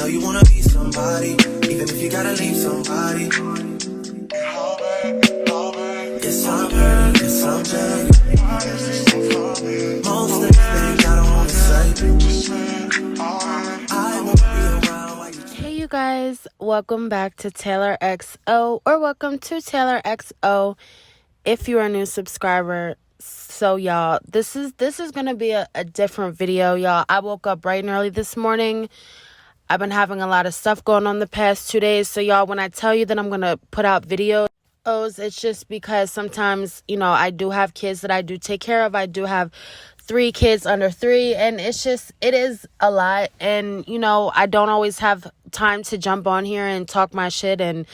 know you wanna be somebody, even if you gotta leave somebody. Yes, I'm hurt, yes, I'm dead. Most things that I don't wanna say. I won't be around while you. Hey you guys, welcome back to Taylor XO, or welcome to Taylor XO if you're a new subscriber. So y'all, this is gonna be a different video, y'all. I woke up bright and early this morning. I've been having a lot of stuff going on the past 2 days. So y'all, when I tell you that I'm gonna put out videos, it's just because sometimes, I do have kids that I do take care of. I do have 3 kids under 3, and it is a lot. And, I don't always have time to jump on here and talk my shit and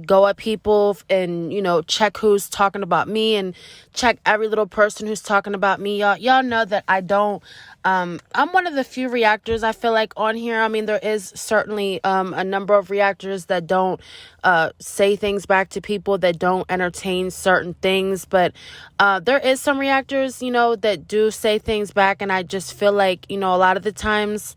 go at people and, check who's talking about me and check every little person who's talking about me. Y'all know that I don't, I'm one of the few reactors I feel like on here. I mean, there is certainly a number of reactors that don't say things back to people, that don't entertain certain things, but there is some reactors, that do say things back, and I just feel like, a lot of the times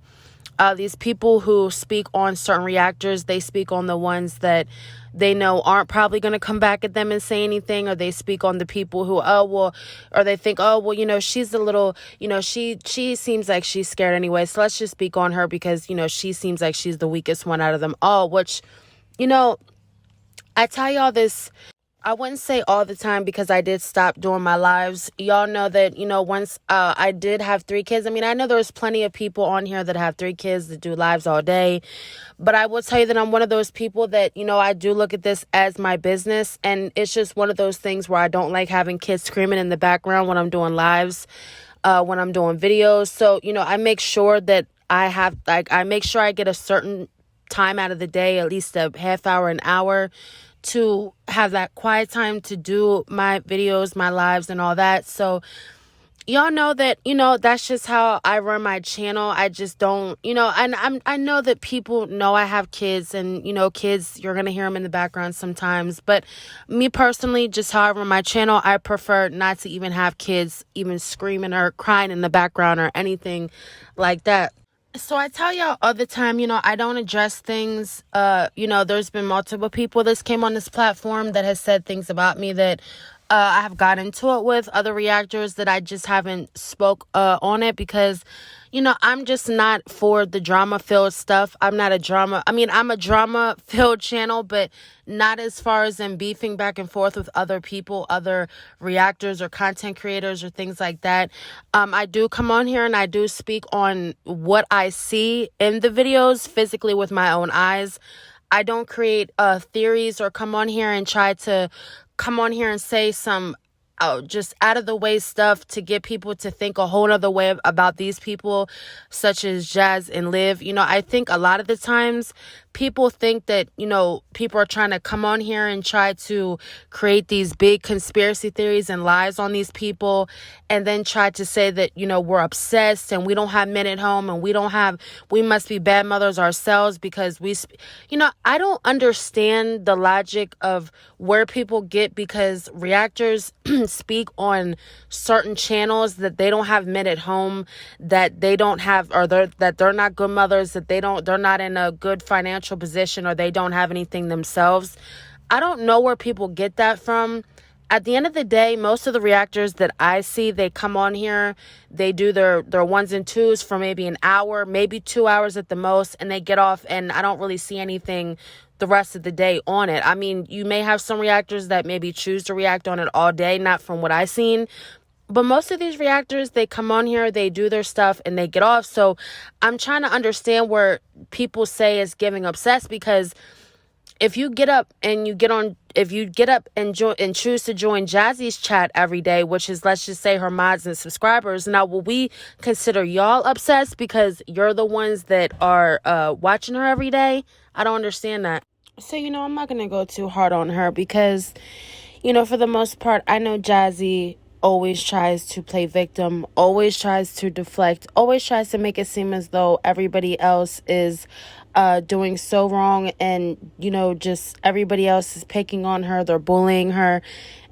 these people who speak on certain reactors, they speak on the ones that they know aren't probably going to come back at them and say anything, or they speak on the people who, or they think, she's a little, she seems like she's scared anyway, so let's just speak on her because, she seems like she's the weakest one out of them all, which, I tell y'all this, I wouldn't say all the time because I did stop doing my lives. Y'all know that, once I did have 3 kids. I mean, I know there's plenty of people on here that have 3 kids that do lives all day. But I will tell you that I'm one of those people that, I do look at this as my business. And it's just one of those things where I don't like having kids screaming in the background when I'm doing lives, when I'm doing videos. So, I make sure that I make sure I get a certain time out of the day, at least a half hour, an hour, to have that quiet time to do my videos, my lives, and all that. So y'all know that, that's just how I run my channel. I just don't, and I know that people know I have kids, and, kids, you're going to hear them in the background sometimes. But me personally, just how I run my channel, I prefer not to even have kids even screaming or crying in the background or anything like that. So I tell y'all all the time, I don't address things. There's been multiple people that came on this platform that has said things about me that I have got into it with other reactors that I just haven't spoke on it because, I'm just not for the drama-filled stuff. I'm a drama-filled channel, but not as far as in beefing back and forth with other people, other reactors or content creators or things like that. I do come on here and I do speak on what I see in the videos physically with my own eyes. I don't create theories or come on here and try to come on here and say some just out of the way stuff to get people to think a whole other way about these people, such as Jazz and Liv. I think a lot of the times people think that, people are trying to come on here and try to create these big conspiracy theories and lies on these people, and then try to say that, we're obsessed and we don't have men at home and we must be bad mothers ourselves because I don't understand the logic of where people get, because reactors speak on certain channels that they don't have men at home, that they don't have, or that they're not good mothers, that they're not in a good financial position, or they don't have anything themselves. I don't know where people get that from. At the end of the day, most of the reactors that I see, they come on here, they do their ones and twos for maybe an hour, maybe 2 hours at the most, and they get off, and I don't really see anything the rest of the day on it. I mean, you may have some reactors that maybe choose to react on it all day, not from what I've seen. But most of these reactors, they come on here, they do their stuff, and they get off. So I'm trying to understand where people say is giving obsessed, because if you get up and choose to join Jazzy's chat every day, which is, let's just say, her mods and subscribers, now will we consider y'all obsessed because you're the ones that are watching her every day? I don't understand that. So, I'm not going to go too hard on her because, for the most part, I know Jazzy always tries to play victim, always tries to deflect, always tries to make it seem as though everybody else is doing so wrong, and just everybody else is picking on her, they're bullying her,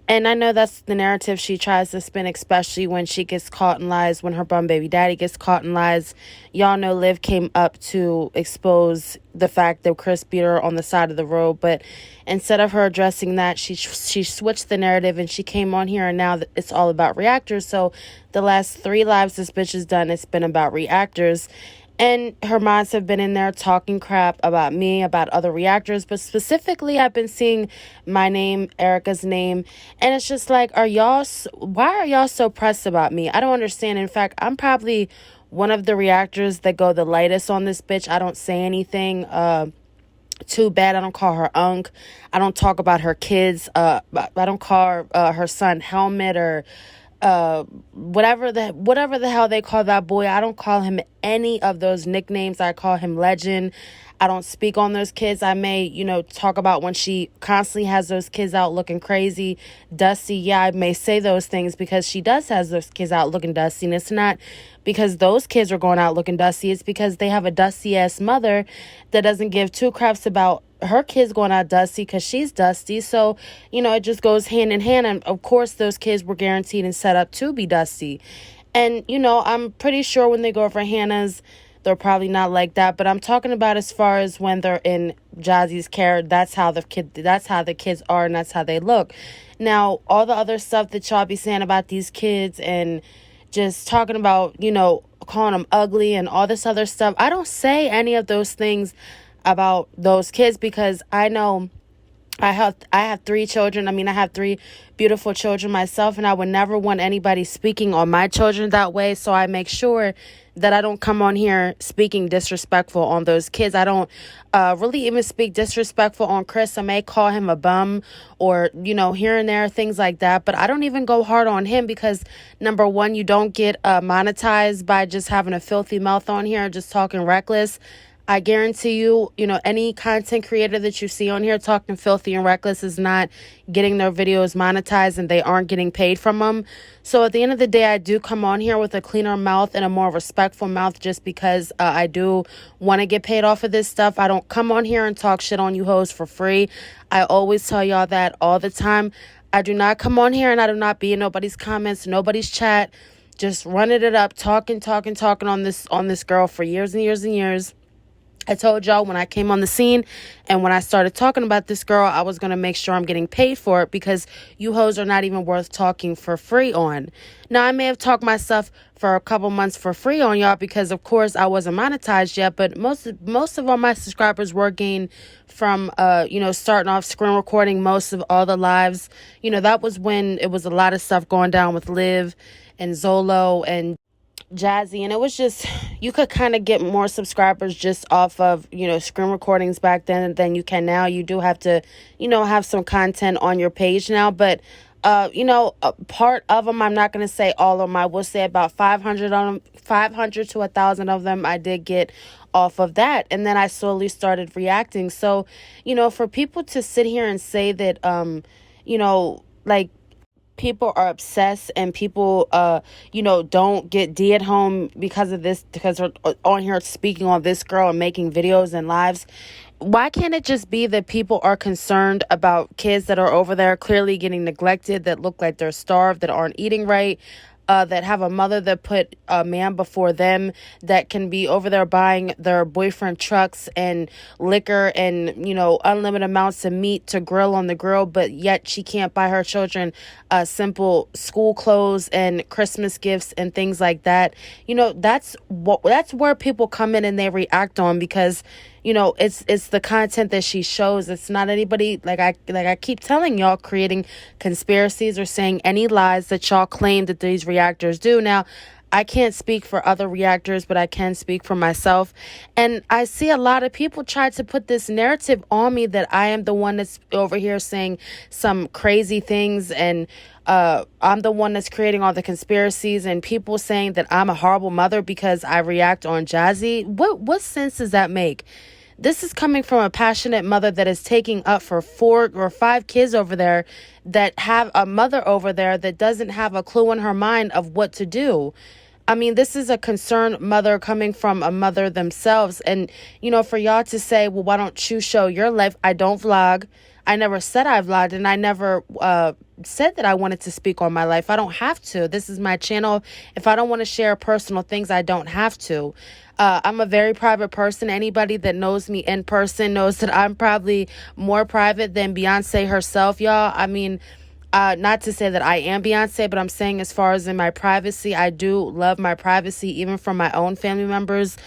And I know that's the narrative she tries to spin, especially when she gets caught in lies, when her bum baby daddy gets caught in lies. Y'all know Liv came up to expose the fact that Chris beat her on the side of the road. But instead of her addressing that, she switched the narrative and she came on here, and now it's all about reactors. So the last 3 lives this bitch has done, it's been about reactors. And her mods have been in there talking crap about me, about other reactors, but specifically I've been seeing my name, Erica's name, and it's just like, why are y'all so pressed about me? I don't understand. In fact, I'm probably one of the reactors that go the lightest on this bitch. I don't say anything too bad. I don't call her Unc. I don't talk about her kids. I don't call her son Helmet or whatever the hell they call that boy. I don't call him any of those nicknames. I call him Legend. I don't speak on those kids. I may, talk about when she constantly has those kids out looking crazy, dusty. Yeah, I may say those things because she does has those kids out looking dusty. And it's not because those kids are going out looking dusty. It's because they have a dusty ass mother that doesn't give 2 craps about her kids going out dusty because she's dusty. So, it just goes hand in hand. And of course, those kids were guaranteed and set up to be dusty. And, I'm pretty sure when they go for Hannah's, they're probably not like that. But I'm talking about as far as when they're in Jazzy's care, that's how the kids are and that's how they look. Now, all the other stuff that y'all be saying about these kids and just talking about, calling them ugly and all this other stuff, I don't say any of those things about those kids because I know I have 3 children. I mean, I have 3 beautiful children myself, and I would never want anybody speaking on my children that way. So I make sure that I don't come on here speaking disrespectful on those kids. I don't really even speak disrespectful on Chris. I may call him a bum or, here and there, things like that. But I don't even go hard on him because, number one, you don't get monetized by just having a filthy mouth on here and just talking reckless. I guarantee you, any content creator that you see on here talking filthy and reckless is not getting their videos monetized and they aren't getting paid from them. So at the end of the day, I do come on here with a cleaner mouth and a more respectful mouth just because I do want to get paid off of this stuff. I don't come on here and talk shit on you hoes for free. I always tell y'all that all the time. I do not come on here and I do not be in nobody's comments, nobody's chat, just running it up, talking on this girl for years and years and years. I told y'all when I came on the scene and when I started talking about this girl, I was going to make sure I'm getting paid for it because you hoes are not even worth talking for free on. Now, I may have talked my stuff for a couple months for free on y'all because, of course, I wasn't monetized yet. But most of all my subscribers were gained from, starting off screen recording most of all the lives. That was when it was a lot of stuff going down with Liv and Zolo and Jazzy, and it was just, you could kind of get more subscribers just off of screen recordings back then than you can now. You do have to have some content on your page now, but a part of them, I'm not going to say all of them, I will say about 500 on them, 500 to 1,000 of them I did get off of that, and then I slowly started reacting. So for people to sit here and say that like people are obsessed and people don't get D at home because of this, because they're on here speaking on this girl and making videos and lives. Why can't it just be that people are concerned about kids that are over there clearly getting neglected, that look like they're starved, that aren't eating right, that have a mother that put a man before them, that can be over there buying their boyfriend trucks and liquor and, unlimited amounts of meat to grill on the grill, but yet she can't buy her children simple school clothes and Christmas gifts and things like that. That's where people come in and they react on because it's the content that she shows. It's not anybody, like I keep telling y'all, creating conspiracies or saying any lies that y'all claim that these reactors do. Now, I can't speak for other reactors, but I can speak for myself. And I see a lot of people try to put this narrative on me that I am the one that's over here saying some crazy things and I'm the one that's creating all the conspiracies, and people saying that I'm a horrible mother because I react on Jazzy. What sense does that make? This is coming from a passionate mother that is taking up for 4 or 5 kids over there that have a mother over there that doesn't have a clue in her mind of what to do. I mean, this is a concerned mother coming from a mother themselves. And, for y'all to say, well, why don't you show your life? I don't vlog. I never said I vlogged, and I never said that I wanted to speak on my life. I don't have to. This is my channel. If I don't want to share personal things, I don't have to. I'm a very private person. Anybody that knows me in person knows that I'm probably more private than Beyonce herself, y'all. I mean, not to say that I am Beyonce, but I'm saying as far as in my privacy, I do love my privacy, even from my own family members.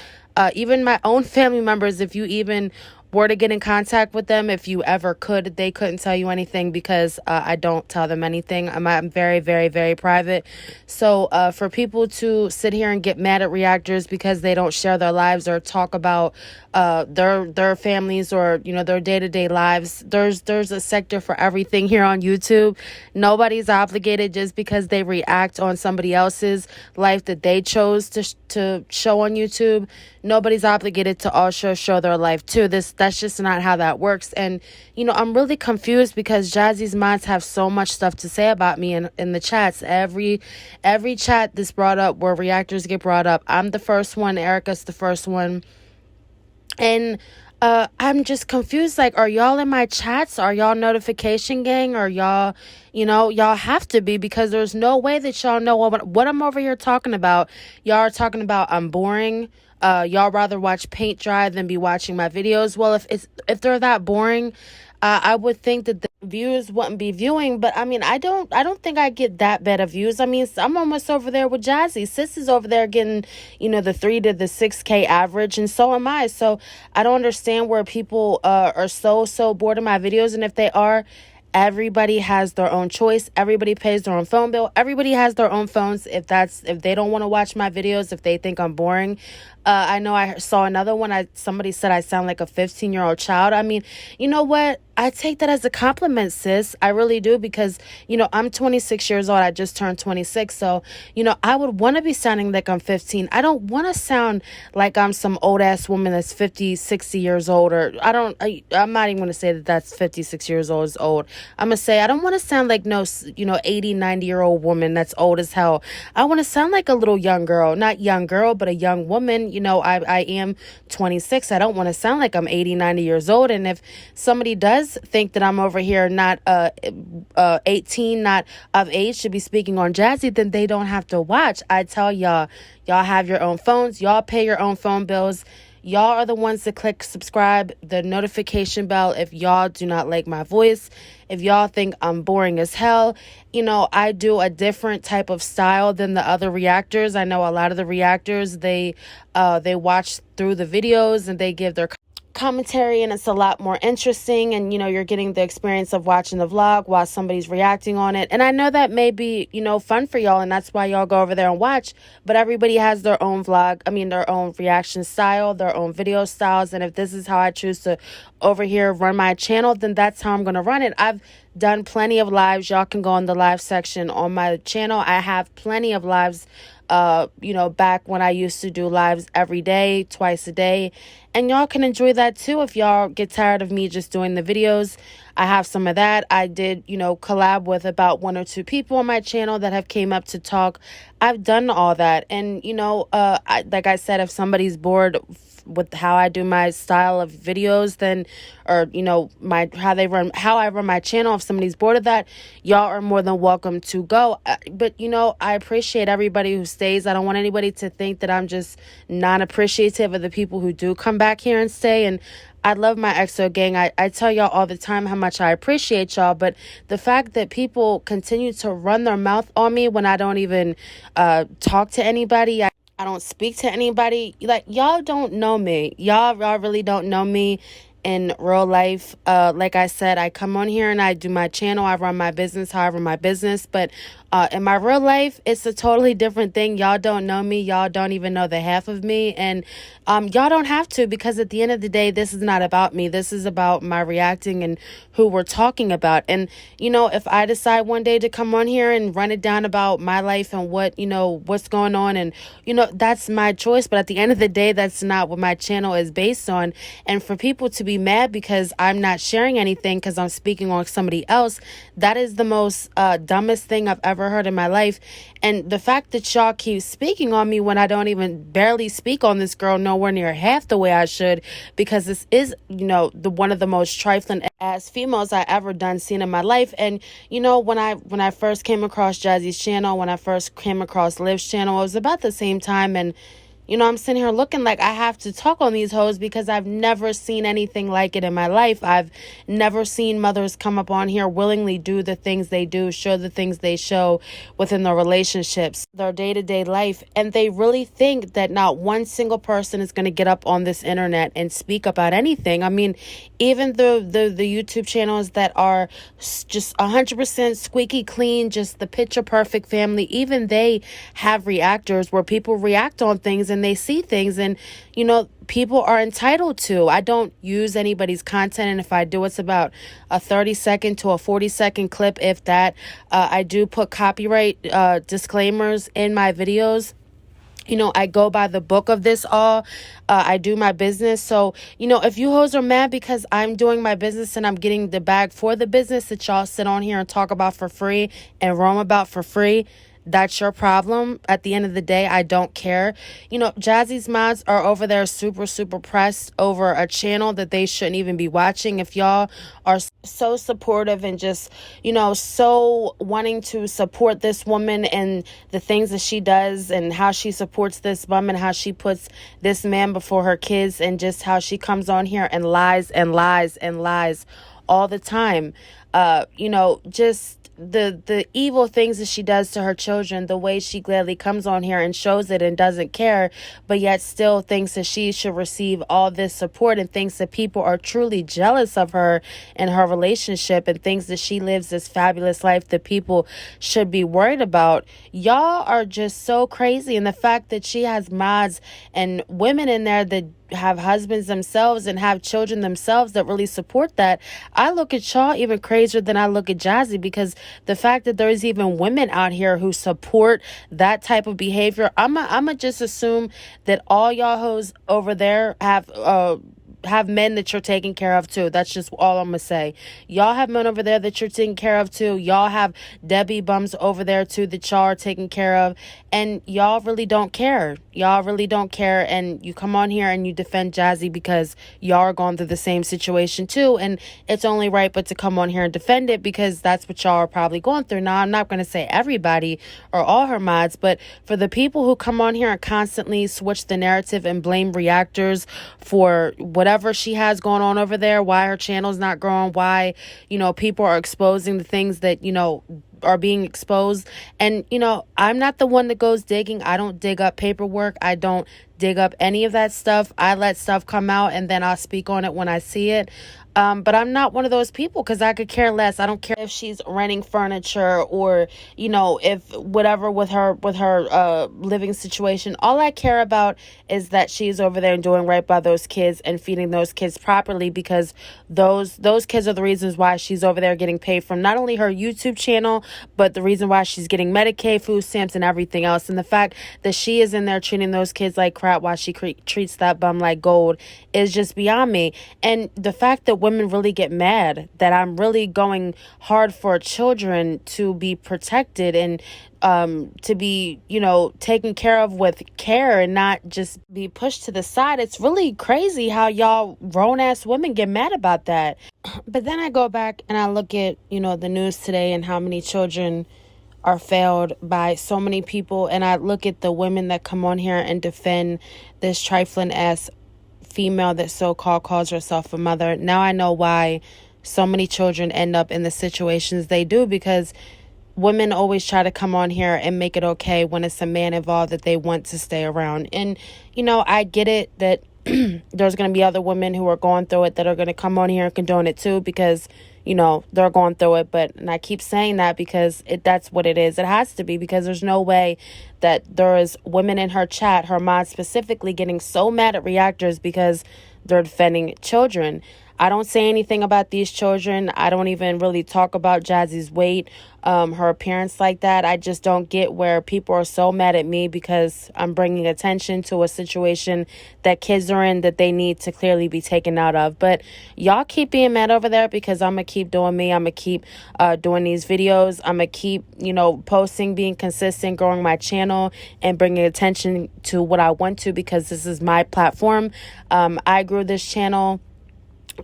Even my own family members, if you even were to get in contact with them, if you ever could, they couldn't tell you anything because I don't tell them anything. I'm very, very, very private. So for people to sit here and get mad at reactors because they don't share their lives or talk about their families or, you know, their day-to-day lives, there's a sector for everything here on YouTube. Nobody's obligated just because they react on somebody else's life that they chose to show on YouTube. Nobody's obligated to also show their life too. That's just not how that works. And, you know, I'm really confused because Jazzy's mods have so much stuff to say about me in the chats. Every chat that's brought up where reactors get brought up, I'm the first one. Erica's the first one. And I'm just confused. Like, are y'all in my chats? Are y'all notification gang? Or y'all, you know, y'all have to be, because there's no way that y'all know what I'm over here talking about. Y'all are talking about I'm boring. Y'all rather watch paint dry than be watching my videos. Well, if they're that boring, I would think that the viewers wouldn't be viewing. But I mean, I don't think I get that bad of views. I mean, I'm almost over there with Jazzy. Sis is over there getting, you know, the 3 to the 6K average, and so am I. So I don't understand where people are so bored of my videos. And if they are, everybody has their own choice. Everybody pays their own phone bill. Everybody has their own phones. If they don't want to watch my videos, if they think I'm boring. I know I saw another one. Somebody said I sound like a 15-year-old child. I mean, you know what? I take that as a compliment, sis. I really do, because, you know, I'm 26 years old. I just turned 26. So, you know, I would want to be sounding like I'm 15. I don't want to sound like I'm some old ass woman that's 50, 60 years old. Or I'm not even going to say that that's 56 years old is old. I'm going to say I don't want to sound like no, you know, 80, 90-year-old woman that's old as hell. I want to sound like a little young girl. Not young girl, but a young woman. You know, I am 26. I don't want to sound like I'm 80, 90 years old. And if somebody does think that I'm over here not 18, not of age to be speaking on Jazzy, then they don't have to watch. I tell y'all have your own phones. Y'all pay your own phone bills. Y'all are the ones that click subscribe, the notification bell, if y'all do not like my voice. If y'all think I'm boring as hell, you know, I do a different type of style than the other reactors. I know a lot of the reactors, they watch through the videos and they give their commentary, and it's a lot more interesting, and you know, you're getting the experience of watching the vlog while somebody's reacting on it. And I know that may be, you know, fun for y'all, and that's why y'all go over there and watch. But everybody has their own their own reaction style, their own video styles. And if this is how I choose to over here run my channel, then that's how I'm gonna run it. I've done plenty of lives. Y'all can go in the live section on my channel. I have plenty of lives, you know, back when I used to do lives every day, twice a day. And y'all can enjoy that too if y'all get tired of me just doing the videos. I have some of that. I did, you know, collab with about 1 or 2 people on my channel that have came up to talk. I've done all that. And, you know, like I said, if somebody's bored with how I do my style of videos, then, or, you know, how I run my channel, if somebody's bored of that, y'all are more than welcome to go. But, you know, I appreciate everybody who stays. I don't want anybody to think that I'm just non-appreciative of the people who do come back here and stay. And I love my EXO gang. I tell y'all all the time how much I appreciate y'all, but the fact that people continue to run their mouth on me when I don't even talk to anybody, I don't speak to anybody, like, y'all don't know me. Y'all really don't know me in real life. Like I said, I come on here and I do my channel. I run my business, how I run my business. But in my real life, it's a totally different thing. Y'all don't know me. Y'all don't even know the half of me. And y'all don't have to, because at the end of the day, this is not about me. This is about my reacting and who we're talking about. And, you know, if I decide one day to come on here and run it down about my life and what, you know, what's going on, and, you know, that's my choice. But at the end of the day, that's not what my channel is based on. And for people to be mad because I'm not sharing anything because I'm speaking on somebody else, that is the most dumbest thing I've ever ever heard in my life. And the fact that y'all keep speaking on me when I don't even barely speak on this girl nowhere near half the way I should, because this is, the one of the most trifling ass females I ever seen in my life. And when I first came across Jazzy's channel, when I first came across Liv's channel, it was about the same time. And I'm sitting here looking like I have to talk on these hoes because I've never seen anything like it in my life. I've never seen mothers come up on here willingly do the things they do, show the things they show within their relationships, their day-to-day life. And they really think that not one single person is going to get up on this internet and speak about anything. I mean, even the YouTube channels that are just 100% squeaky clean, just the picture perfect family, even they have reactors where people react on things and they see things, and people are entitled to. I don't use anybody's content, and if I do, it's about a 30-second to a 40-second clip, if that. I do put copyright disclaimers in my videos. I go by the book of this all. I do my business. So, if you hoes are mad because I'm doing my business and I'm getting the bag for the business that y'all sit on here and talk about for free and roam about for free, that's your problem. At the end of the day, I don't care. Jazzy's mods are over there super, super pressed over a channel that they shouldn't even be watching. If y'all are so supportive and just, so wanting to support this woman and the things that she does and how she supports this woman, how she puts this man before her kids, and just how she comes on here and lies and lies and lies all the time. Just the evil things that she does to her children, the way she gladly comes on here and shows it and doesn't care, but yet still thinks that she should receive all this support, and thinks that people are truly jealous of her and her relationship, and thinks that she lives this fabulous life that people should be worried about. Y'all are just so crazy. And the fact that she has mods and women in there that have husbands themselves and have children themselves that really support that, I look at y'all even crazier than I look at Jazzy, because the fact that there's even women out here who support that type of behavior, I'ma just assume that all y'all hoes over there have men that you're taking care of too. That's just all I'm gonna say. Y'all have men over there that you're taking care of too. Y'all have Debbie bums over there too that y'all are taking care of, and y'all really don't care. Y'all really don't care. And you come on here and you defend Jazzy because y'all are going through the same situation too, and it's only right but to come on here and defend it because that's what y'all are probably going through. Now, I'm not going to say everybody or all her mods, but for the people who come on here and constantly switch the narrative and blame reactors for whatever she has going on over there, why her channel's not growing, why people are exposing the things that are being exposed. And I'm not the one that goes digging. I don't dig up paperwork. I don't dig up any of that stuff. I let stuff come out and then I'll speak on it when I see it. But I'm not one of those people because I could care less. I don't care if she's renting furniture or, if whatever with her living situation. All I care about is that she's over there and doing right by those kids and feeding those kids properly, because those kids are the reasons why she's over there getting paid from not only her YouTube channel, but the reason why she's getting Medicaid, food stamps, and everything else. And the fact that she is in there treating those kids like crap while she treats that bum like gold is just beyond me. And the fact that women really get mad that I'm really going hard for children to be protected and to be, taken care of with care and not just be pushed to the side. It's really crazy how y'all grown-ass women get mad about that. But then I go back and I look at, the news today and how many children are failed by so many people. And I look at the women that come on here and defend this trifling-ass female that so-called calls herself a mother. Now I know why so many children end up in the situations they do, because women always try to come on here and make it okay when it's a man involved that they want to stay around. And, I get it that there's going to be other women who are going through it that are going to come on here and condone it too, because, they're going through it. And I keep saying that because that's what it is. It has to be, because there's no way that there is women in her chat, her mods specifically, getting so mad at reactors because they're defending children. I don't say anything about these children. I don't even really talk about Jazzy's weight, her appearance like that. I just don't get where people are so mad at me because I'm bringing attention to a situation that kids are in that they need to clearly be taken out of. But y'all keep being mad over there because I'm going to keep doing me. I'm going to keep doing these videos. I'm going to keep, posting, being consistent, growing my channel, and bringing attention to what I want to because this is my platform. I grew this channel.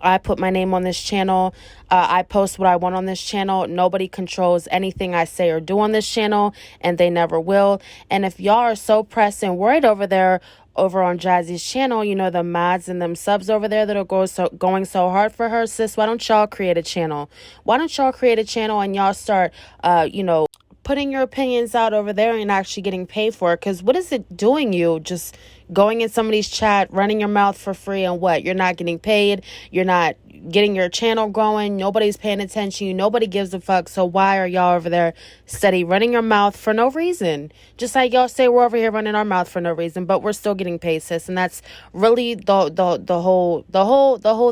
I put my name on this channel. I post what I want on this channel. Nobody controls anything I say or do on this channel, and they never will. And if y'all are so pressed and worried over there, over on Jazzy's channel, the mods and them subs over there that are going so hard for her, sis, why don't y'all create a channel? Why don't y'all create a channel and y'all start, putting your opinions out over there and actually getting paid for it? Because what is it doing you? Just going in somebody's chat, running your mouth for free, and what? You're not getting paid. You're not getting your channel growing. Nobody's paying attention. Nobody gives a fuck. So why are y'all over there steady running your mouth for no reason? Just like y'all say we're over here running our mouth for no reason, but we're still getting paid, sis. And that's really the whole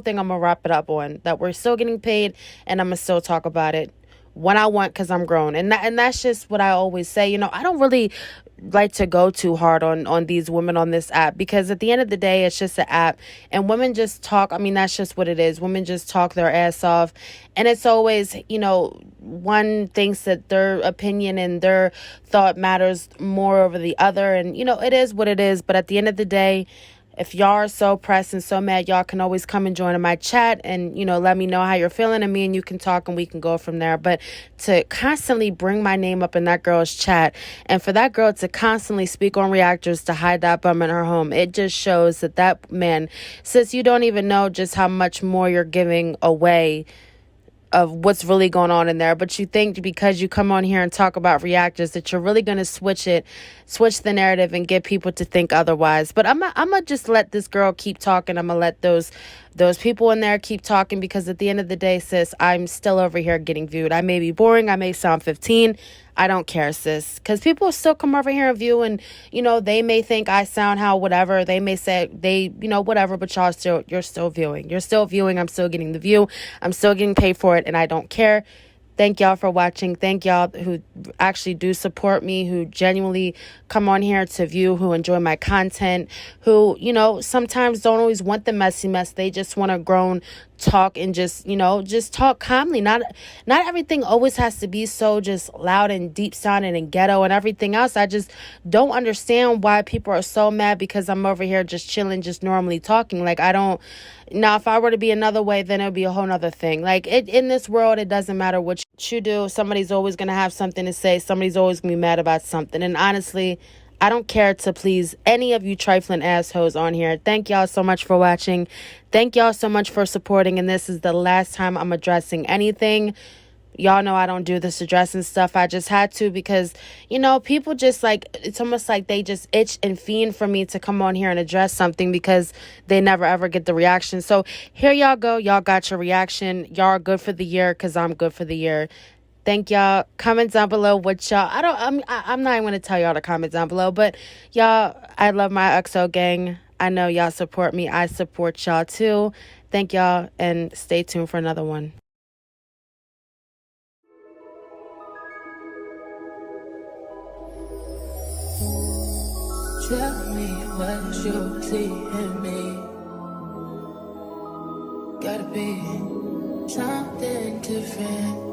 thing I'm gonna wrap it up on. That we're still getting paid, and I'm gonna still talk about it when I want because I'm grown. And that's just what I always say. I don't really like to go too hard on these women on this app because at the end of the day, it's just an app and women just talk. I mean, that's just what it is. Women just talk their ass off. And it's always, one thinks that their opinion and their thought matters more over the other. And, it is what it is. But at the end of the day, if y'all are so pressed and so mad, y'all can always come and join in my chat and, let me know how you're feeling, and me and you can talk and we can go from there. But to constantly bring my name up in that girl's chat and for that girl to constantly speak on reactors to hide that bum in her home, it just shows that man, sis, you don't even know just how much more you're giving away of what's really going on in there. But you think because you come on here and talk about reactors that you're really going to switch the narrative and get people to think otherwise. But I'm gonna just let this girl keep talking. I'm gonna let those people in there keep talking because at the end of the day, sis, I'm still over here getting viewed. I may be boring. I may sound 15. I don't care, sis, because people still come over here and view, and they may think I sound how whatever. They may say whatever, but you're still viewing. You're still viewing. I'm still getting the view. I'm still getting paid for it, and I don't care. Thank y'all for watching. Thank y'all who actually do support me, who genuinely come on here to view, who enjoy my content, who, sometimes don't always want the messy mess. They just want to grown talk and just talk calmly. Not everything always has to be so just loud and deep sounding and ghetto and everything else. I just don't understand why people are so mad because I'm over here just chilling, just normally talking. Like, now, if I were to be another way, then it would be a whole nother thing. Like, in this world, it doesn't matter what you do. Somebody's always going to have something to say. Somebody's always going to be mad about something. And honestly, I don't care to please any of you trifling assholes on here. Thank y'all so much for watching. Thank y'all so much for supporting. And this is the last time I'm addressing anything. Y'all know I don't do this addressing stuff. I just had to because, people just it's almost like they just itch and fiend for me to come on here and address something because they never ever get the reaction. So here y'all go. Y'all got your reaction. Y'all are good for the year because I'm good for the year. Thank y'all. Comment down below what y'all, I'm not even going to tell y'all to comment down below, but y'all, I love my XO gang. I know y'all support me. I support y'all too. Thank y'all and stay tuned for another one. Tell me what you see in me. Gotta be something different.